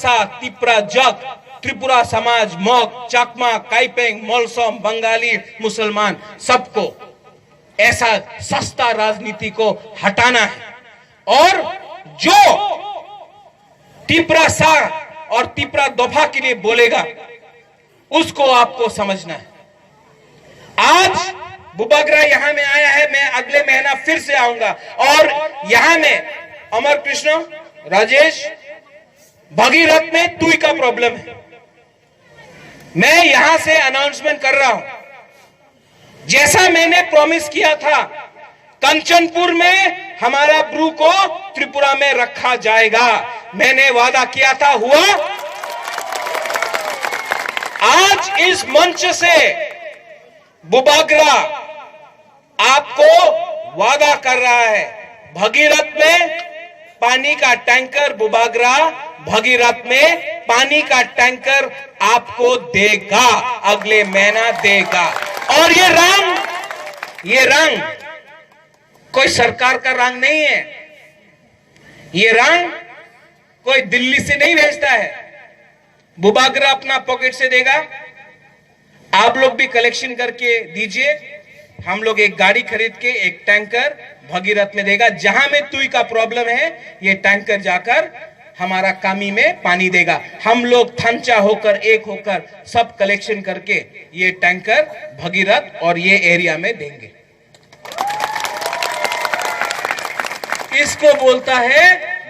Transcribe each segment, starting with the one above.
तिप्रा जग, त्रिपुरा समाज, मग, चाकमा, काइपेंग, मोलसोम, बंगाली, मुसलमान, सबको ऐसा सस्ता राजनीति को हटाना है। और जो तिप्रा सा और तिप्रा दोफा के लिए बोलेगा उसको आपको समझना है। आज बुबागरा यहां में आया है, मैं अगले महीना फिर से आऊंगा और यहां में अमर कृष्ण, राजेश, भगीरथ में तुई का प्रॉब्लम है। मैं यहां से अनाउंसमेंट कर रहा हूं, जैसा मैंने प्रॉमिस किया था कंचनपुर में हमारा ब्रू को त्रिपुरा में रखा जाएगा, मैंने वादा किया था, हुआ। आज इस मंच से बुबागरा आपको वादा कर रहा है, भगीरथ में पानी का टैंकर, बुबागरा भगीरथ में पानी का टैंकर आपको देगा, अगले महीना देगा। और ये रंग कोई सरकार का रंग नहीं है, ये रंग कोई दिल्ली से नहीं भेजता है, बुबागरा अपना पॉकेट से देगा। आप लोग भी कलेक्शन करके दीजिए, हम लोग एक गाड़ी खरीद के एक टैंकर भगीरथ में देगा। जहां में तुई का प्रॉब्लम है ये टैंकर जाकर हमारा कामी में पानी देगा। हम लोग थंचा होकर, एक होकर सब कलेक्शन करके ये टैंकर भगीरथ और ये एरिया में देंगे। इसको बोलता है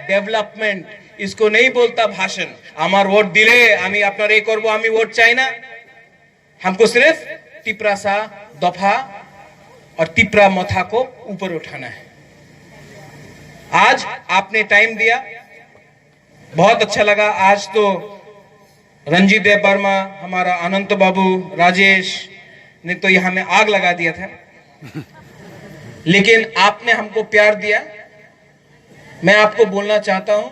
डेवलपमेंट, इसको नहीं बोलता भाषण। हमार वोट दिले, आमी आपनार एक करबो, आमी वोट चाই ना, हमको सिर्फ तिप्रा सा दफा और तिप्रा मथा को ऊपर उठाना है। आज आपने टाइम दिया, बहुत अच्छा लगा। आज तो रंजीत देव वर्मा, हमारा अनंत बाबू, राजेश ने तो यहां में आग लगा दिया था, लेकिन आपने हमको प्यार दिया। मैं आपको बोलना चाहता हूं,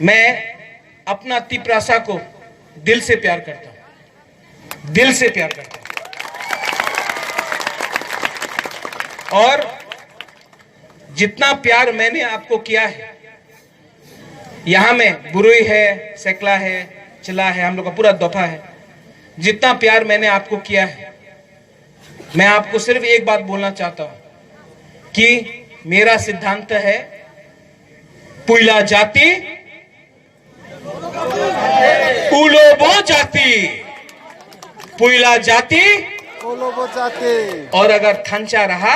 मैं अपना तिप्रासा को दिल से प्यार करता हूं, दिल से प्यार करता हूं। और जितना प्यार मैंने आपको किया है, यहां में बुरुई है, सेकला है, चिला है, हम लोग का पूरा दफा है, जितना प्यार मैंने आपको किया है, मैं आपको सिर्फ एक बात बोलना चाहता हूं कि मेरा सिद्धांत है, पुइला जाति उलोबो जाति, पुइला जाति उलोबो जाति, और अगर थंचा रहा